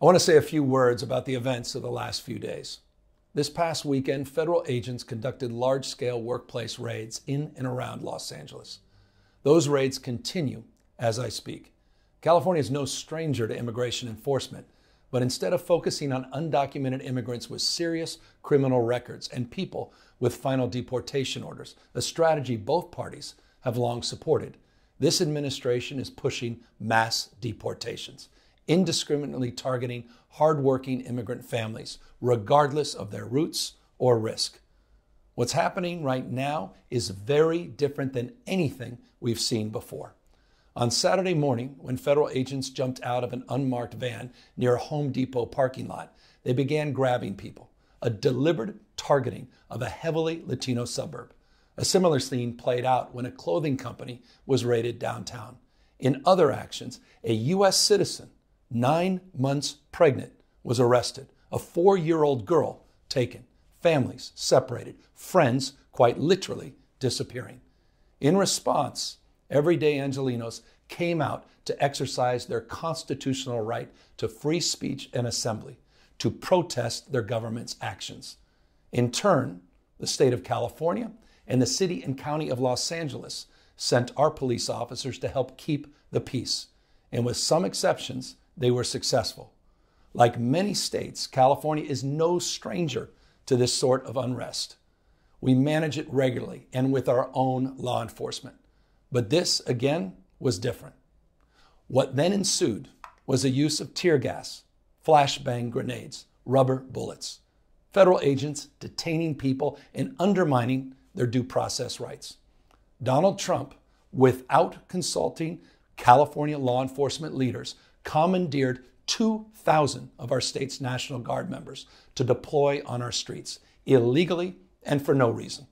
I want to say a few words about the events of the last few days. This past weekend, federal agents conducted large-scale workplace raids in and around Los Angeles. Those raids continue as I speak. California is no stranger to immigration enforcement, but instead of focusing on undocumented immigrants with serious criminal records and people with final deportation orders, a strategy both parties have long supported, this administration is pushing mass deportations, indiscriminately targeting hardworking immigrant families, regardless of their roots or risk. What's happening right now is very different than anything we've seen before. On Saturday morning, when federal agents jumped out of an unmarked van near a Home Depot parking lot, they began grabbing people, a deliberate targeting of a heavily Latino suburb. A similar scene played out when a clothing company was raided downtown. In other actions, a U.S. citizen, 9 months pregnant, was arrested, a 4-year-old girl taken, families separated, friends quite literally disappearing. In response, everyday Angelenos came out to exercise their constitutional right to free speech and assembly, to protest their government's actions. In turn, the state of California and the city and county of Los Angeles sent our police officers to help keep the peace. And with some exceptions, they were successful. Like many states, California is no stranger to this sort of unrest. We manage it regularly and with our own law enforcement. But this, again, was different. What then ensued was the use of tear gas, flashbang grenades, rubber bullets, federal agents detaining people and undermining their due process rights. Donald Trump, without consulting California law enforcement leaders, commandeered 2,000 of our state's National Guard members to deploy on our streets, illegally and for no reason.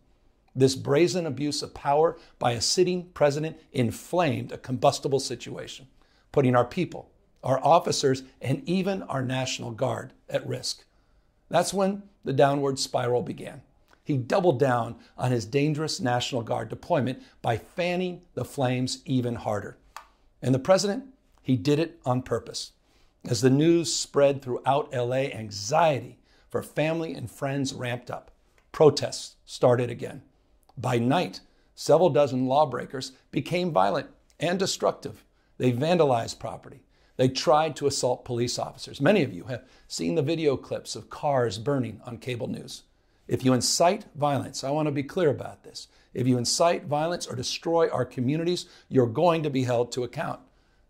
This brazen abuse of power by a sitting president inflamed a combustible situation, putting our people, our officers, and even our National Guard at risk. That's when the downward spiral began. He doubled down on his dangerous National Guard deployment by fanning the flames even harder. And the president, he did it on purpose. As the news spread throughout LA, anxiety for family and friends ramped up. Protests started again. By night, several dozen lawbreakers became violent and destructive. They vandalized property. They tried to assault police officers. Many of you have seen the video clips of cars burning on cable news. If you incite violence, I want to be clear about this. If you incite violence or destroy our communities, you're going to be held to account.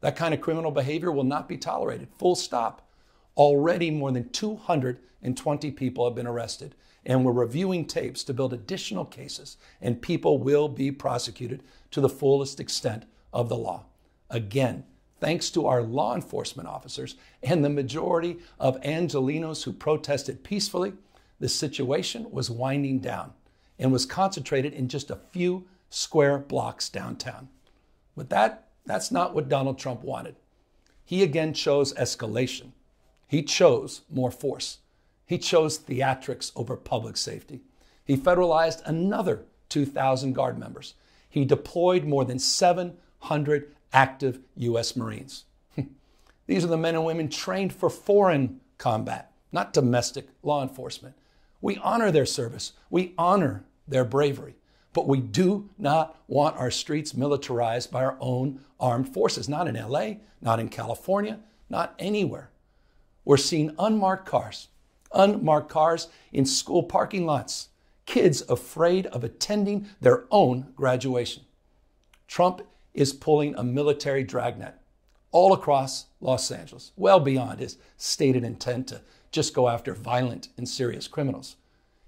That kind of criminal behavior will not be tolerated. Full stop. Already more than 220 people have been arrested, and we're reviewing tapes to build additional cases, and people will be prosecuted to the fullest extent of the law. Again, thanks to our law enforcement officers and the majority of Angelenos who protested peacefully, the situation was winding down and was concentrated in just a few square blocks downtown. But that's not what Donald Trump wanted. He again chose escalation. He chose more force. He chose theatrics over public safety. He federalized another 2,000 Guard members. He deployed more than 700 active U.S. Marines. These are the men and women trained for foreign combat, not domestic law enforcement. We honor their service. We honor their bravery. But we do not want our streets militarized by our own armed forces, not in LA, not in California, not anywhere. We're seeing unmarked cars in school parking lots, kids afraid of attending their own graduation. Trump is pulling a military dragnet all across Los Angeles, well beyond his stated intent to just go after violent and serious criminals.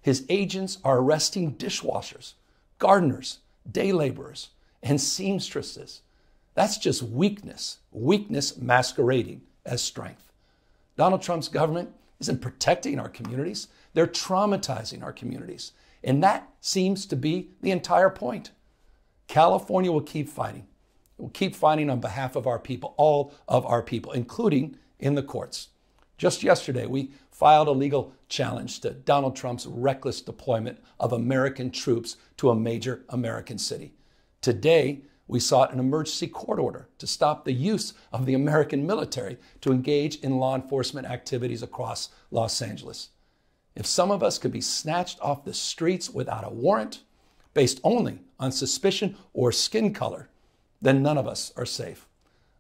His agents are arresting dishwashers, gardeners, day laborers, and seamstresses. That's just weakness masquerading as strength. Donald Trump's government isn't protecting our communities. They're traumatizing our communities. And that seems to be the entire point. California will keep fighting. We'll keep fighting on behalf of our people, all of our people, including in the courts. Just yesterday, we filed a legal challenge to Donald Trump's reckless deployment of American troops to a major American city. Today, we sought an emergency court order to stop the use of the American military to engage in law enforcement activities across Los Angeles. If some of us could be snatched off the streets without a warrant, based only on suspicion or skin color, then none of us are safe.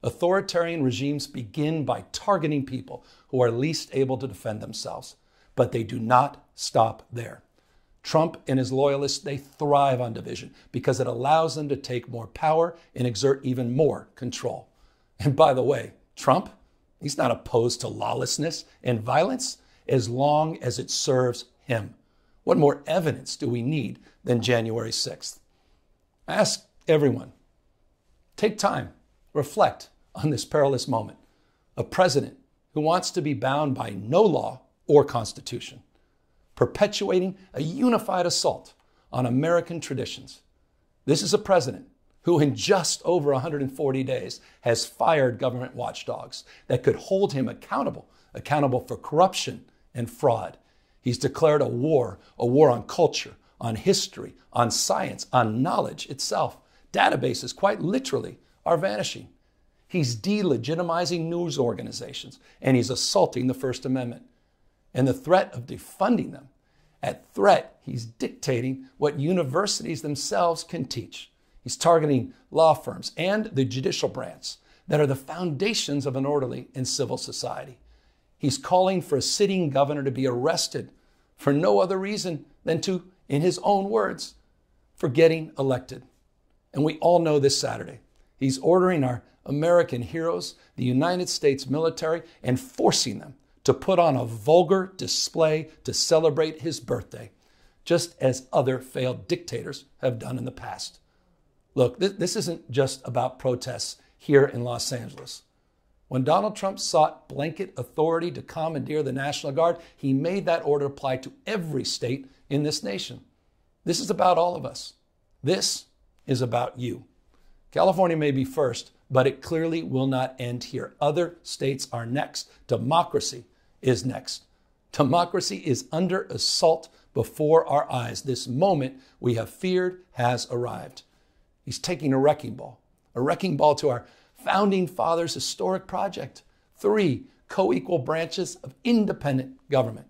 Authoritarian regimes begin by targeting people who are least able to defend themselves, but they do not stop there. Trump and his loyalists, they thrive on division because it allows them to take more power and exert even more control. And by the way, Trump, he's not opposed to lawlessness and violence as long as it serves him. What more evidence do we need than January 6th? I ask everyone, take time, reflect on this perilous moment. A president who wants to be bound by no law or constitution, perpetuating a unified assault on American traditions. This is a president who in just over 140 days has fired government watchdogs that could hold him accountable for corruption and fraud. He's declared a war on culture, on history, on science, on knowledge itself. Databases, quite literally, are vanishing. He's delegitimizing news organizations, and he's assaulting the First Amendment. And the threat of defunding them, at threat, he's dictating what universities themselves can teach. He's targeting law firms and the judicial branch that are the foundations of an orderly and civil society. He's calling for a sitting governor to be arrested for no other reason than to, in his own words, for getting elected. And we all know this Saturday, he's ordering our American heroes, the United States military, and forcing them to put on a vulgar display to celebrate his birthday, just as other failed dictators have done in the past. Look, this isn't just about protests here in Los Angeles. When Donald Trump sought blanket authority to commandeer the National Guard, he made that order apply to every state in this nation. This is about all of us. This is about you. California may be first, but it clearly will not end here. Other states are next. Democracy is next. Democracy is under assault before our eyes. This moment we have feared has arrived. He's taking a wrecking ball to our founding fathers' historic project. 3 co-equal branches of independent government.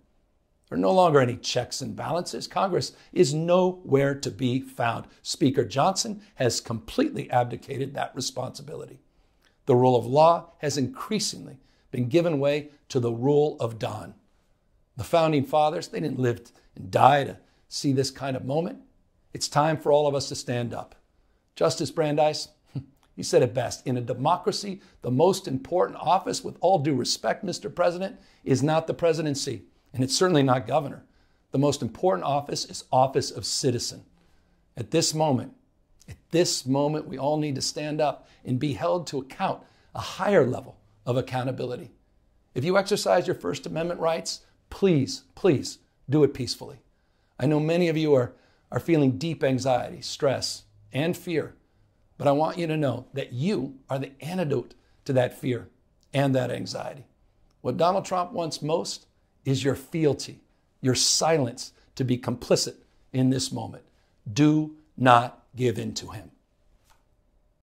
There are no longer any checks and balances. Congress is nowhere to be found. Speaker Johnson has completely abdicated that responsibility. The rule of law has increasingly been given way to the rule of Don. The founding fathers, they didn't live and die to see this kind of moment. It's time for all of us to stand up. Justice Brandeis, he said it best. In a democracy, the most important office, with all due respect, Mr. President, is not the presidency, and it's certainly not governor. The most important office is office of citizen. At this moment, we all need to stand up and be held to account, a higher level of accountability. If you exercise your First Amendment rights, please do it peacefully. I know many of you are feeling deep anxiety, stress, and fear, but I want you to know that you are the antidote to that fear and that anxiety. What Donald Trump wants most is your fealty, your silence to be complicit in this moment. Do not give in to him.